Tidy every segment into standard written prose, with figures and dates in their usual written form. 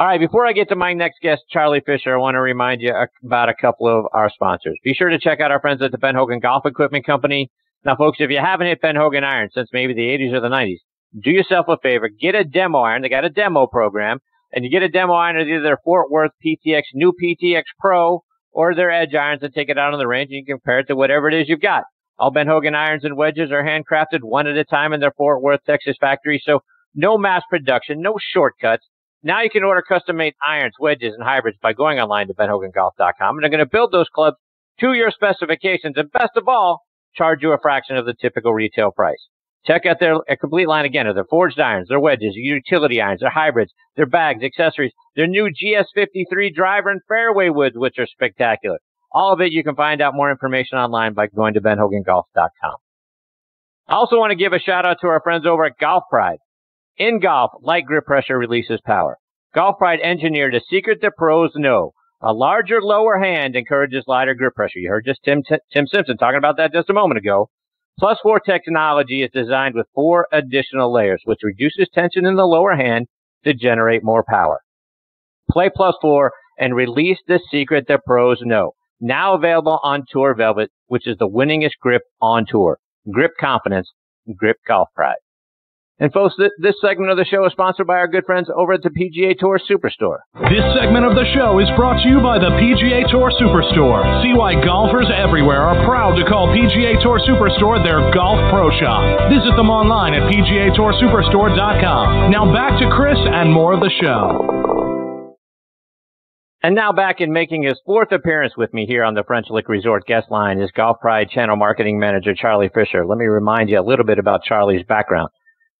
All right, before I get to my next guest, Charlie Fisher, I want to remind you about a couple of our sponsors. Be sure to check out our friends at the Ben Hogan Golf Equipment Company. Now, folks, if you haven't hit Ben Hogan irons since maybe the 80s or the 90s, do yourself a favor. Get a demo iron. They got a demo program. And you get a demo iron of either their Fort Worth PTX, new PTX Pro, or their Edge irons, and take it out on the range, and you can compare it to whatever it is you've got. All Ben Hogan irons and wedges are handcrafted one at a time in their Fort Worth, Texas factory, so no mass production, no shortcuts. Now you can order custom-made irons, wedges, and hybrids by going online to benhogangolf.com, and they're going to build those clubs to your specifications, and best of all, charge you a fraction of the typical retail price. Check out their complete line again of their forged irons, their wedges, utility irons, their hybrids, their bags, accessories, their new GS53 driver and fairway woods, which are spectacular. All of it, you can find out more information online by going to benhogangolf.com. I also want to give a shout out to our friends over at Golf Pride. In golf, light grip pressure releases power. Golf Pride engineered a secret that pros know. A larger lower hand encourages lighter grip pressure. You heard just Tim Simpson talking about that just a moment ago. Plus 4 technology is designed with 4 additional layers, which reduces tension in the lower hand to generate more power. Play Plus 4 and release the secret that pros know. Now available on Tour Velvet, which is the winningest grip on tour. Grip confidence, grip golf pride. And folks, this segment of the show is sponsored by our good friends over at the PGA Tour Superstore. This segment of the show is brought to you by the PGA Tour Superstore. See why golfers everywhere are proud to call PGA Tour Superstore their golf pro shop. Visit them online at PGATourSuperstore.com. Now back to Chris and more of the show. And now back in making his 4th appearance with me here on the French Lick Resort guest line is Golf Pride Channel Marketing Manager Charlie Fisher. Let me remind you a little bit about Charlie's background.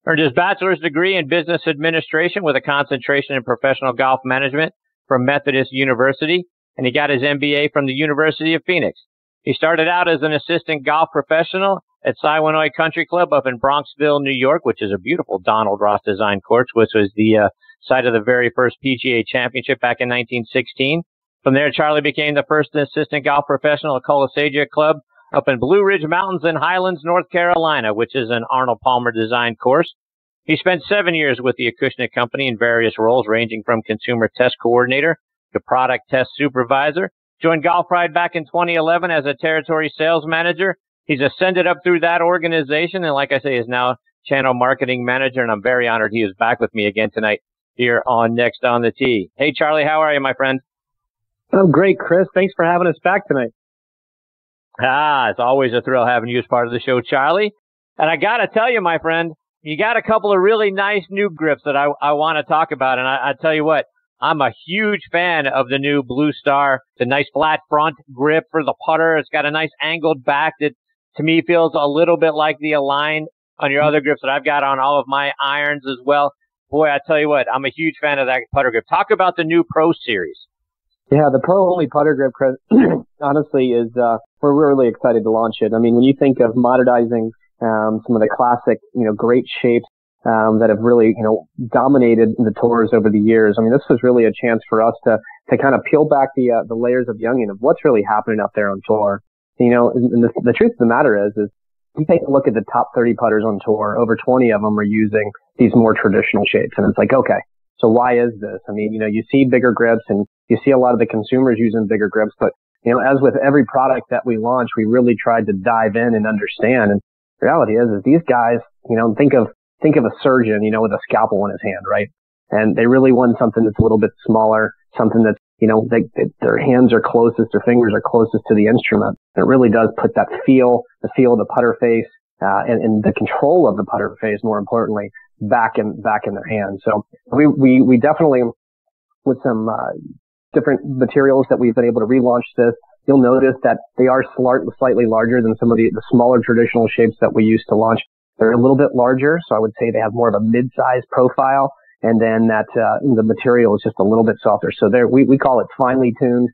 Earned his bachelor's degree in business administration with a concentration in professional golf management from Methodist University, and he got his MBA from the University of Phoenix. He started out as an assistant golf professional at Siwanoy Country Club up in Bronxville, New York, which is a beautiful Donald Ross designed course, which was the site of the very first PGA Championship back in 1916. From there, Charlie became the first assistant golf professional at Colasagia Club up in Blue Ridge Mountains in Highlands, North Carolina, which is an Arnold Palmer designed course. He spent 7 years with the Acushnet Company in various roles, ranging from consumer test coordinator to product test supervisor. Joined Golf Pride back in 2011 as a territory sales manager. He's ascended up through that organization, and like I say, is now channel marketing manager, and I'm very honored he is back with me again tonight here on Next on the Tee. Hey, Charlie, how are you, my friend? I'm great, Chris. Thanks for having us back tonight. It's always a thrill having you as part of the show, Charlie. And I got to tell you, my friend, you got a couple of really nice new grips that I want to talk about. And I tell you what, I'm a huge fan of the new Blue Star, the nice flat front grip for the putter. It's got a nice angled back that, to me, feels a little bit like the Align on your other grips that I've got on all of my irons as well. Boy, I tell you what, I'm a huge fan of that putter grip. Talk about the new Pro Series. Yeah, the Pro-only putter grip, Chris, honestly, is we're really excited to launch it. I mean, when you think of modernizing some of the classic, great shapes that have really, dominated the tours over the years, I mean, this was really a chance for us to kind of peel back the layers of the onion of what's really happening out there on tour. And the truth of the matter is you take a look at the top 30 putters on tour, over 20 of them are using these more traditional shapes. And it's like, okay, so why is this? I mean, you see bigger grips and you see a lot of the consumers using bigger grips, but, as with every product that we launch, we really tried to dive in and understand. And the reality is these guys, think of a surgeon, with a scalpel in his hand, right? And they really want something that's a little bit smaller, something that's, their hands are closest, their fingers are closest to the instrument. It really does put that the feel of the putter face, and the control of the putter face, more importantly, back in their hands. So we definitely, with some different materials that we've been able to relaunch this, you'll notice that they are slightly larger than some of the smaller traditional shapes that we used to launch. They're a little bit larger, so I would say they have more of a mid-size profile, and then that the material is just a little bit softer. So we call it finely tuned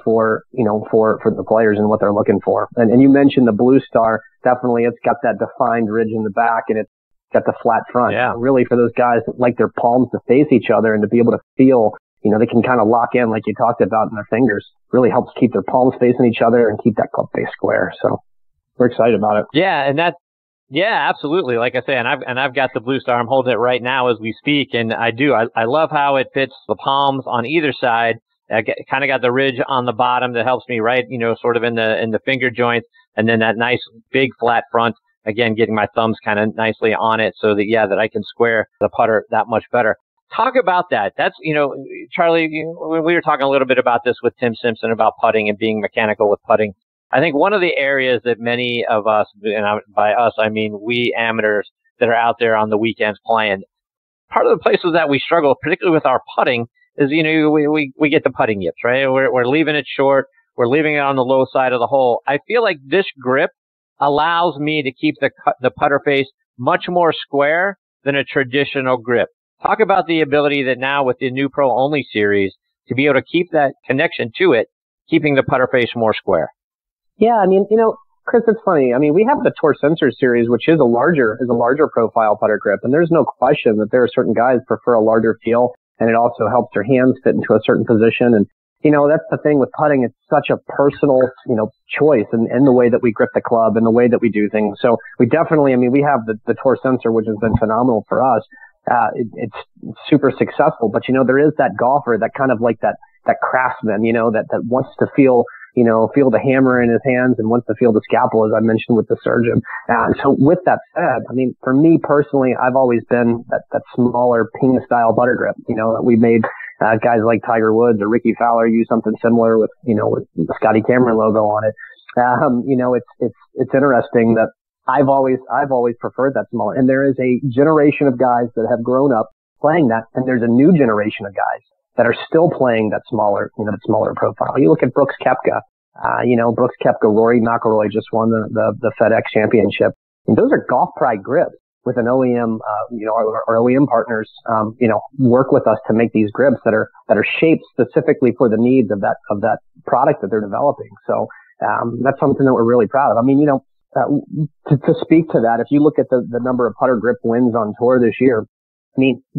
for the players and what they're looking for. And you mentioned the Blue Star. Definitely, it's got that defined ridge in the back, and it's got the flat front. Yeah. Really, for those guys that like their palms to face each other and to be able to feel, they can kind of lock in like you talked about in their fingers. Really helps keep their palms facing each other and keep that club face square. So we're excited about it. Yeah, and Yeah, absolutely. Like I say, and I've got the Blue Star. I'm holding it right now as we speak, and I love how it fits the palms on either side. I kind of got the ridge on the bottom that helps me right, sort of in the finger joints, and then that nice big flat front. Again, getting my thumbs kind of nicely on it so that I can square the putter that much better. Talk about that. That's, Charlie, when we were talking a little bit about this with Tim Simpson about putting and being mechanical with putting, I think one of the areas that many of us, and by us, I mean we amateurs that are out there on the weekends playing, part of the places that we struggle, particularly with our putting, is, we get the putting yips, right? We're leaving it short. We're leaving it on the low side of the hole. I feel like this grip allows me to keep the putter face much more square than a traditional grip. Talk about the ability that now with the new Pro Only series to be able to keep that connection to it, keeping the putter face more square. Yeah, I mean, Chris, it's funny. I mean, we have the Tour Sensor series, which is a larger profile putter grip, and there's no question that there are certain guys prefer a larger feel, and it also helps their hands fit into a certain position. And that's the thing with putting. It's such a personal, choice in the way that we grip the club and the way that we do things. So we definitely, we have the Tour Sensor, which has been phenomenal for us. It's super successful, but there is that golfer that kind of like that craftsman, that wants to feel the hammer in his hands and wants to feel the scalpel, as I mentioned with the surgeon. So with that said, for me personally, I've always been that smaller ping style putter grip, that we made, guys like Tiger Woods or Ricky Fowler use something similar with the Scotty Cameron logo on it. It's interesting that I've always preferred that smaller. And there is a generation of guys that have grown up playing that, and there's a new generation of guys that are still playing that smaller profile. You look at Brooks Koepka, Rory McIlroy just won the FedEx Championship. And those are Golf Pride grips with an OEM, our OEM partners, work with us to make these grips that are shaped specifically for the needs of that product that they're developing. So, that's something that we're really proud of. To speak to that, if you look at the number of putter grip wins on tour this year,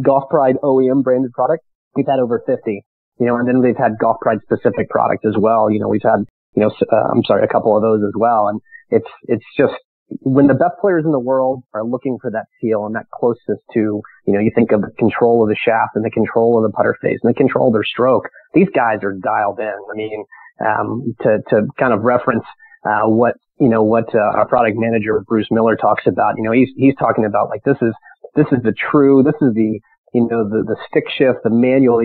Golf Pride OEM branded product, we've had over 50, and then we've had Golf Pride specific product as well. We've had, a couple of those as well. And it's just when the best players in the world are looking for that feel and that closest to, you think of the control of the shaft and the control of the putter face and the control of their stroke. These guys are dialed in. To kind of reference, what our product manager, Bruce Miller, talks about, he's talking about like, this is the stick shift, the manual,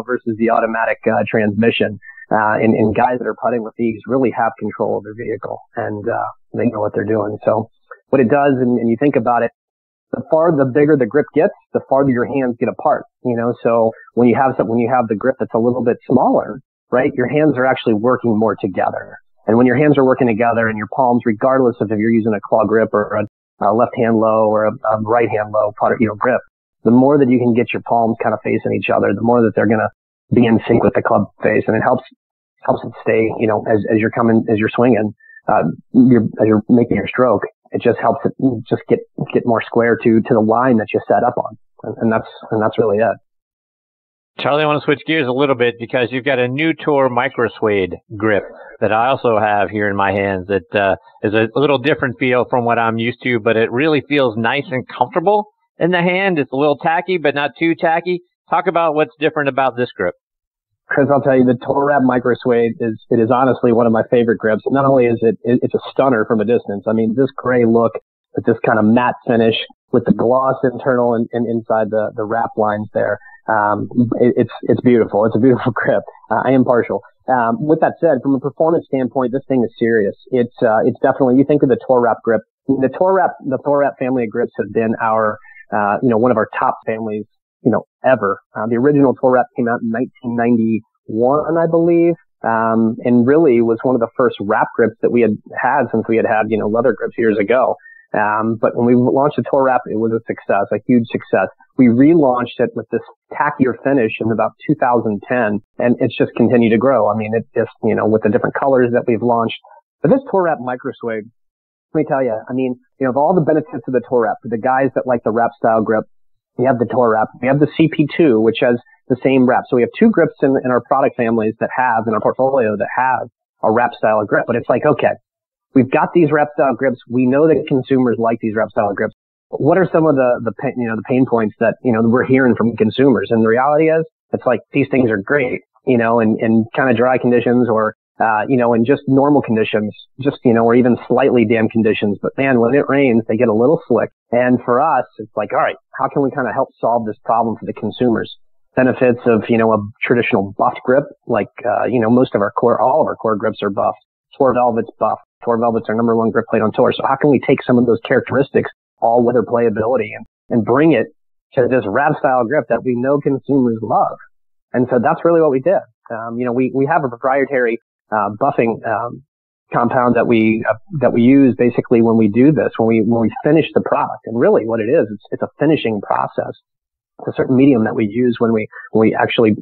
versus the automatic, transmission. And guys that are putting with these really have control of their vehicle and, they know what they're doing. So what it does, and you think about it, the bigger the grip gets, the farther your hands get apart, so when you have the grip that's a little bit smaller, right, your hands are actually working more together. And when your hands are working together and your palms, regardless of if you're using a claw grip or a left hand low or a right hand low putter, grip, the more that you can get your palms kind of facing each other, the more that they're going to be in sync with the club face. And it helps it stay, as you're swinging, as you're making your stroke, it just helps it just get more square to the line that you set up on. And that's really it. Charlie, I want to switch gears a little bit because you've got a new Tour Micro Suede grip that I also have here in my hands that is a little different feel from what I'm used to, but it really feels nice and comfortable in the hand. It's a little tacky, but not too tacky. Talk about what's different about this grip. Chris, I'll tell you, the Tour Wrap Micro Suede is honestly one of my favorite grips. Not only is it's a stunner from a distance. This gray look with this kind of matte finish with the gloss internal and inside the wrap lines there. It's beautiful. It's a beautiful grip. I am partial. With that said, from a performance standpoint, this thing is serious. It's definitely, you think of the Tour Wrap grip. The Tour Wrap family of grips has been our, one of our top families, ever. The original Tour Wrap came out in 1991, I believe. And really was one of the first wrap grips that we had since we had leather grips years ago. But when we launched the Tour Wrap, it was a success, a huge success. We relaunched it with this tackier finish in about 2010, and it's just continued to grow. It just, with the different colors that we've launched. But this Tour Wrap Micro Suede, let me tell you, of all the benefits of the Tour Wrap, for the guys that like the wrap style grip, we have the Tour Wrap. We have the CP2, which has the same wrap. So we have two grips in our product families in our portfolio that have a wrap style of grip. But it's like, okay, we've got these rep style grips. We know that consumers like these rep style grips. What are some of the pain points that, we're hearing from consumers? And the reality is, it's like, these things are great, in kind of dry conditions or, in just normal conditions, or even slightly damp conditions. But man, when it rains, they get a little slick. And for us, it's like, all right, how can we kind of help solve this problem for the consumers? Benefits of, a traditional buffed grip, like, most of all of our core grips are buffed. Tour Velvet's buffed. Tour Velvet's our number one grip plate on tour. So how can we take some of those characteristics, all weather playability, and bring it to this wrap style grip that we know consumers love? And so that's really what we did. We have a proprietary buffing compound that we use basically when we do this, when we finish the product. And really what it is, it's a finishing process. It's a certain medium that we use when we actually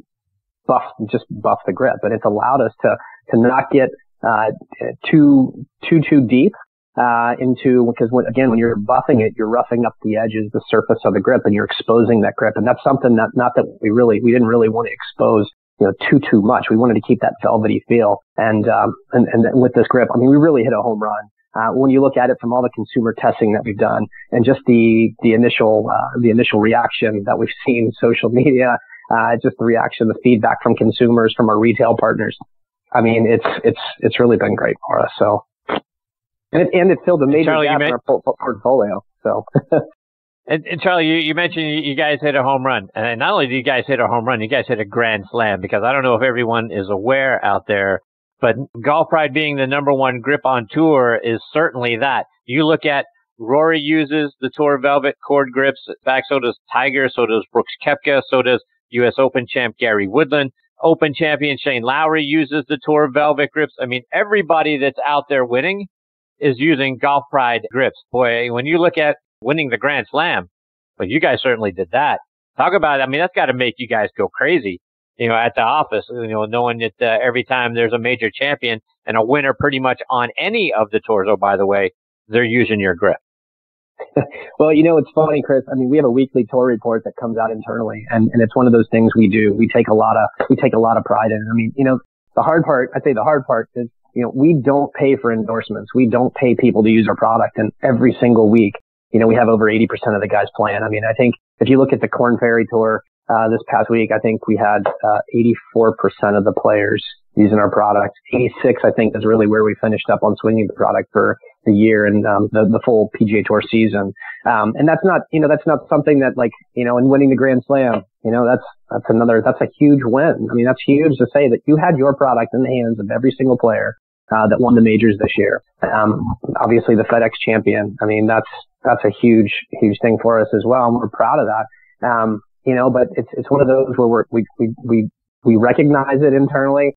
buff the grip. And it's allowed us to not get too deep because when you're buffing it, you're roughing up the edges, the surface of the grip, and you're exposing that grip. And that's something that we didn't really want to expose too much. We wanted to keep that velvety feel. And with this grip, we really hit a home run. When you look at it from all the consumer testing that we've done and just the initial reaction that we've seen in social media, just the reaction, the feedback from consumers, from our retail partners. It's really been great for us. So, and it filled a major gap in our portfolio. So. And Charlie, you mentioned you guys hit a home run. And not only did you guys hit a home run, you guys hit a grand slam, because I don't know if everyone is aware out there, but Golf Pride being the number one grip on tour is certainly that. You look at Rory uses the Tour Velvet cord grips. In fact, so does Tiger, so does Brooks Koepka, so does U.S. Open champ Gary Woodland. Open champion Shane Lowry uses the Tour Velvet grips. Everybody that's out there winning is using Golf Pride grips. Boy, when you look at winning the Grand Slam, but you guys certainly did that. Talk about it. That's got to make you guys go crazy, at the office, knowing that every time there's a major champion and a winner pretty much on any of the tours, oh, by the way, they're using your grip. Well, it's funny, Chris. We have a weekly tour report that comes out internally, and it's one of those things we do. We take a lot of pride in it. The hard part is, we don't pay for endorsements. We don't pay people to use our product. And every single week, we have over 80% of the guys playing. I think if you look at the Korn Ferry Tour, this past week, I think we had 84% of the players using our product. 86, I think, is really where we finished up on swinging the product for the year and the full PGA Tour season. And that's not something that, like, in winning the Grand Slam, that's a huge win. That's huge to say that you had your product in the hands of every single player that won the majors this year. Obviously the FedEx champion. That's a huge thing for us as well, and we're proud of that. But it's one of those where we recognize it internally.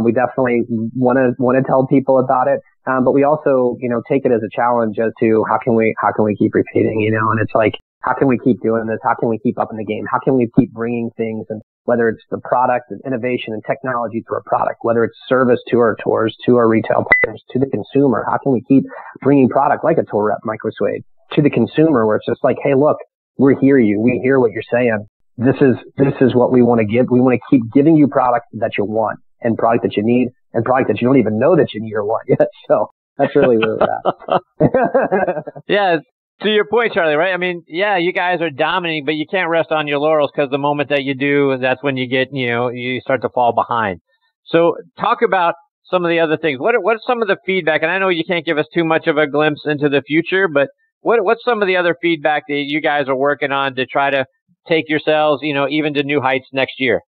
We definitely want to tell people about it. But we also, take it as a challenge as to how can we keep repeating, and it's like, how can we keep doing this? How can we keep up in the game? How can we keep bringing things, and whether it's the product and innovation and technology to our product, whether it's service to our tours, to our retail partners, to the consumer, how can we keep bringing product like a Tour Rep Microsuede to the consumer, where it's just like, hey, look, we hear you. We hear what you're saying. This is what we want to give. We want to keep giving you product that you want, and product that you need, and product that you don't even know that you need or want yet. So that's really where we're at. Yeah. To your point, Charlie, right? You guys are dominating, but you can't rest on your laurels, because the moment that you do, that's when you get, you start to fall behind. So talk about some of the other things. What's some of the feedback? And I know you can't give us too much of a glimpse into the future, but what's some of the other feedback that you guys are working on to try to take yourselves, even to new heights next year?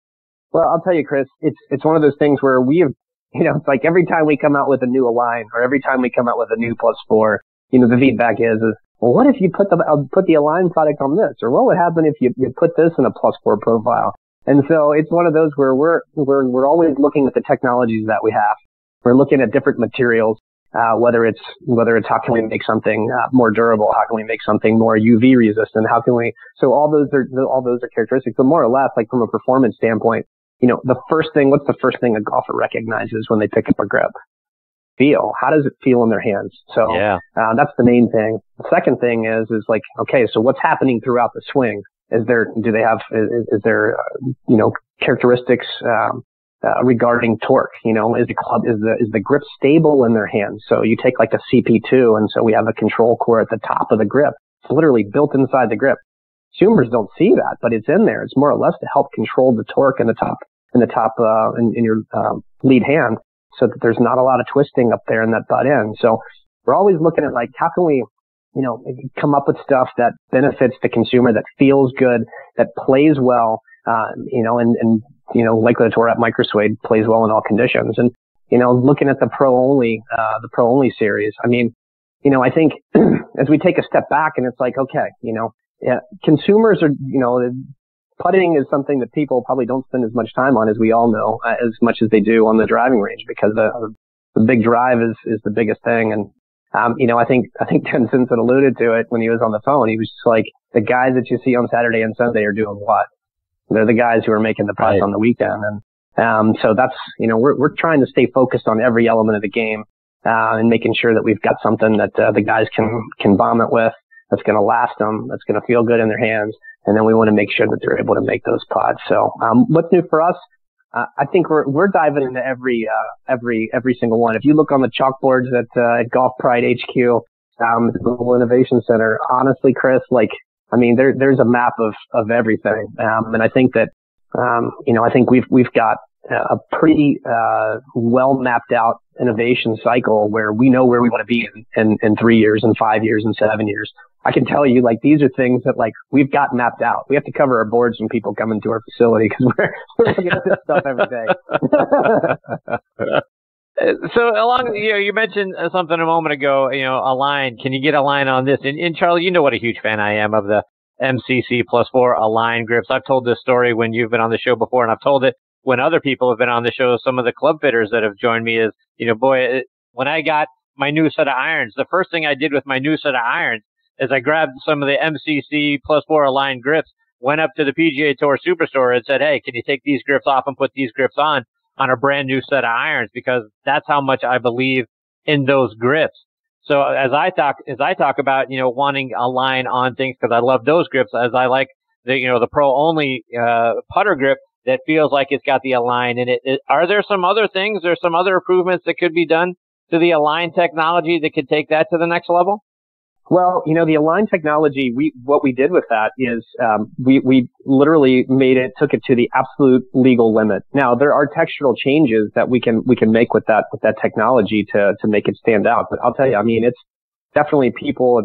Well, I'll tell you, Chris, it's one of those things where we have, it's like every time we come out with a new Align, or every time we come out with a new Plus4, the feedback is, well, what if you put the Align product on this? Or what would happen if you put this in a Plus4 profile? And so it's one of those where we're always looking at the technologies that we have. We're looking at different materials, whether it's how can we make something more durable? How can we make something more UV resistant? So all those are characteristics, but more or less, like from a performance standpoint, what's the first thing a golfer recognizes when they pick up a grip? Feel. How does it feel in their hands? So yeah. That's the main thing. The second thing is like, okay, so what's happening throughout the swing? Is there characteristics regarding torque. You know, is the grip stable in their hands? So you take like a CP2, and so we have a control core at the top of the grip. It's literally built inside the grip. Consumers don't see that, but it's in there. It's more or less to help control the torque in your lead hand, so that there's not a lot of twisting up there in that butt end. So we're always looking at like, how can we, you know, come up with stuff that benefits the consumer, that feels good, that plays well, you know, and like the Tour at Microsuede plays well in all conditions. And, you know, looking at the Pro Only series, I mean, you know, I think as we take a step back and it's like, okay, you know, consumers are, you know, putting is something that people probably don't spend as much time on, as we all know, as much as they do on the driving range, because the big drive is the biggest thing. And, you know, I think Tim Simpson alluded to it when he was on the phone. He was just like, the guys that you see on Saturday and Sunday are doing what? They're the guys who are making the putts on the weekend. And, so that's, you know, we're trying to stay focused on every element of the game, and making sure that we've got something that, the guys can vomit with, that's going to last them, that's going to feel good in their hands. And then we want to make sure that they're able to make those putts. So, what's new for us? I think we're diving into every single one. If you look on the chalkboards at Golf Pride HQ, the Global Innovation Center, honestly, Chris, like, I mean, there's a map of everything. And I think that, you know, I think we've got a pretty, well mapped out innovation cycle where we know where we want to be in 3 years and 5 years and 7 years. I can tell you, like, these are things that, like, we've got mapped out. We have to cover our boards when people come into our facility, because we're looking at this stuff every day. So along, you know, you mentioned something a moment ago, you know, Align. Can you get Align on this? And Charlie, you know what a huge fan I am of the MCC +4 Align grips. I've told this story when you've been on the show before, and I've told it when other people have been on the show. Some of the club fitters that have joined me is, you know, boy, when I got my new set of irons, the first thing I did with my new set of irons is I grabbed some of the MCC +4 Align grips, went up to the PGA Tour Superstore and said, hey, can you take these grips off and put these grips on a brand new set of irons? Because that's how much I believe in those grips. So as I talk about, you know, wanting Align on things, because I love those grips, as I like the, you know, the Pro Only putter grip that feels like it's got the Align in it. Are there some other things, or some other improvements that could be done to the Align technology that could take that to the next level? Well, you know, the Align technology, what we did with that is, we literally took it to the absolute legal limit. Now, there are textural changes that we can make with that technology to make it stand out. But I'll tell you, I mean, it's definitely people,